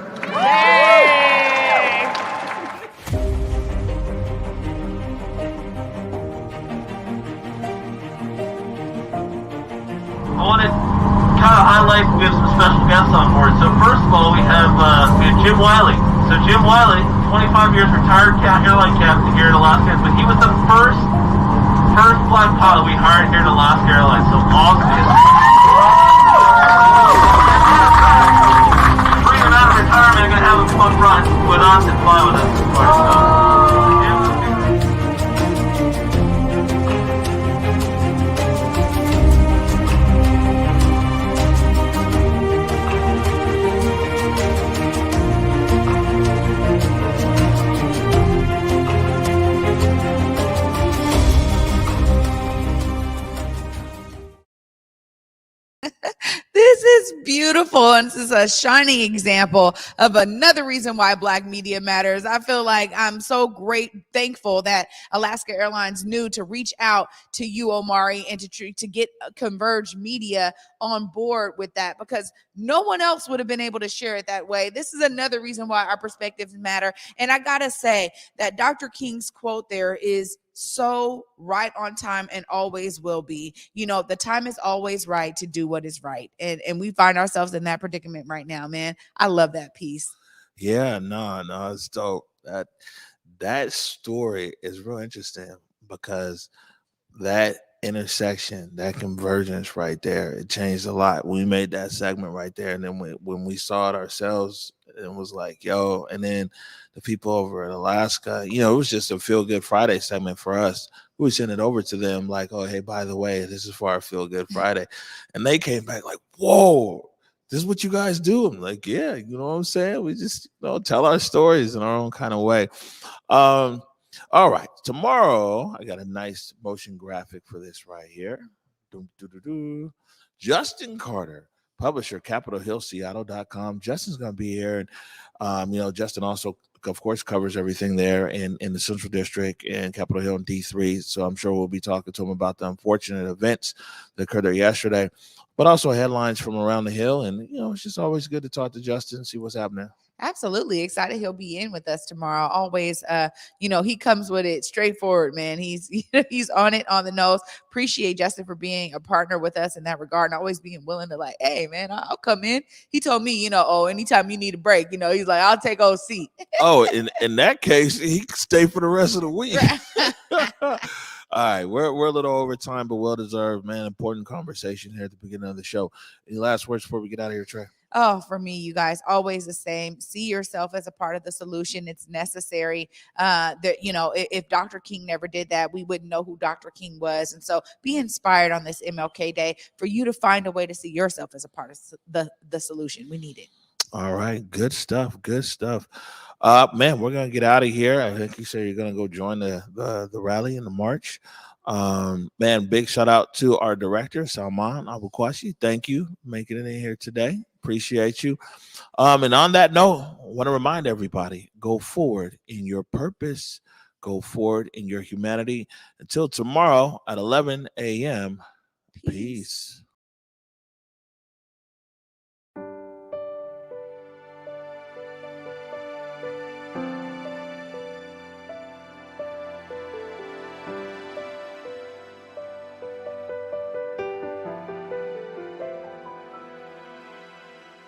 I want to kind of highlight, we have some special guests on board. So first of all, we have Jim Wiley. So Jim Wiley, 25 years retired airline captain here at Alaska, but he was the first black pilot we hired here at Alaska Airlines. So awesome. Bring him out of retirement, I'm going to have So come up front with us and fly with us. Of course. This is beautiful, and this is a shining example of another reason why Black media matters. I feel like I'm so thankful that Alaska Airlines knew to reach out to you, Omari, and to get Converge Media on board with that, because no one else would have been able to share it that way. This is another reason why our perspectives matter. And I gotta say that Dr. King's quote there is so right on time and always will be. You know, the time is always right to do what is right. And we find ourselves in that predicament right now, man. I love that piece. Yeah, no, it's dope. That story is real interesting because that intersection, that convergence right there, it changed a lot. We made that segment right there, and then when we saw it ourselves, it was like, yo, and then the people over in Alaska, you know, it was just a Feel Good Friday segment for us. We would send it over to them like, oh, hey, by the way, this is for our Feel Good Friday. And they came back like, whoa, this is what you guys do? I'm like, yeah, you know what I'm saying? We just, you know, tell our stories in our own kind of way. All right, tomorrow I got a nice motion graphic for this right here. Justin Carter, publisher, CapitolHillSeattle.com. Justin's going to be here. And, you know, Justin also, of course, covers everything there in the Central District and Capitol Hill and D3. So I'm sure we'll be talking to him about the unfortunate events that occurred there yesterday, but also headlines from around the Hill. And, you know, it's just always good to talk to Justin, see what's happening. Absolutely excited he'll be in with us tomorrow. Always, you know, he comes with it straightforward, man. He's on it, on the nose. Appreciate Justin for being a partner with us in that regard and always being willing to like, hey, man, I'll come in. He told me, you know, oh, anytime you need a break, you know, he's like, I'll take old seat. Oh, in that case, he can stay for the rest of the week. All right, we're a little over time, but well deserved, man. Important conversation here at the beginning of the show. Any last words before we get out of here, Trey? Oh, for me, you guys, always the same. See yourself as a part of the solution. It's necessary. That, you know, if Dr. King never did that, we wouldn't know who Dr. King was. And so be inspired on this MLK Day for you to find a way to see yourself as a part of the solution. We need it. All right. Good stuff. Good stuff. Man, we're going to get out of here. I think you said you're going to go join the rally in the march. Man, big shout out to our director, Salman Abukwashi. Thank you for making it in here today. Appreciate you. And on that note, I want to remind everybody, go forward in your purpose, go forward in your humanity. Until tomorrow at 11 a.m. Peace.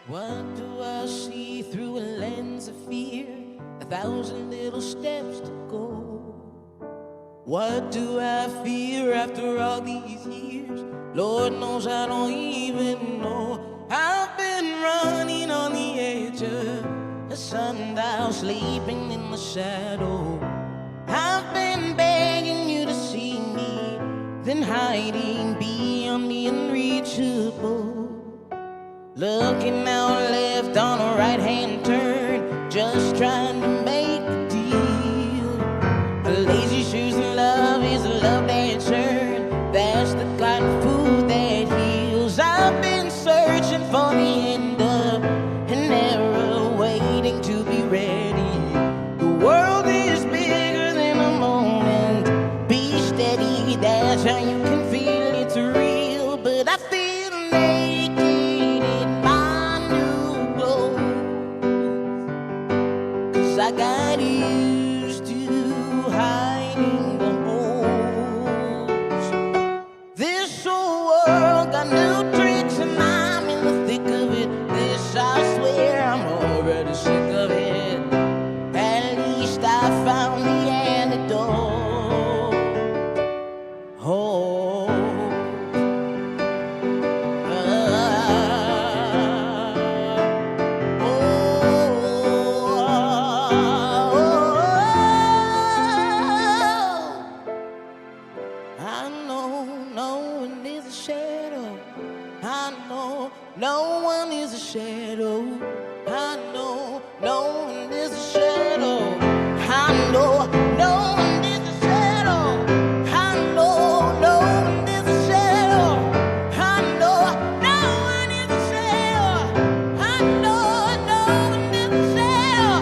What do I see through a lens of fear? 1,000 little steps to go. What do I fear after all these years? Lord knows I don't even know. I've been running on the edge of a sundial, sleeping in the shadow. I've been begging you to see me, then hiding beyond the unreachable. Looking out left on a right-hand turn, just trying to make a deal. A lazy shoes and love is a love that churn. That's the kind of food that heals. I've been searching for the end of an era, waiting to be ready. The world is bigger than a moment. Be steady, that's how you can feel it's real. But I feel naked. I know no one is a shadow. I know no one is a shadow. I know no one is a shadow. I know no one is a shadow. I know no one is a shadow. I know no one is a shadow. I know no one is a shadow.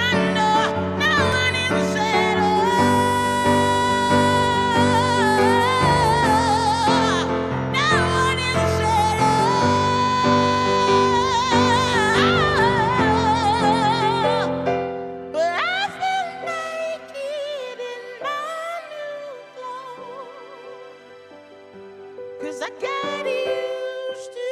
I know no one is a shadow. No one is a shadow. But I feel naked in my new clothes, 'cause I got used to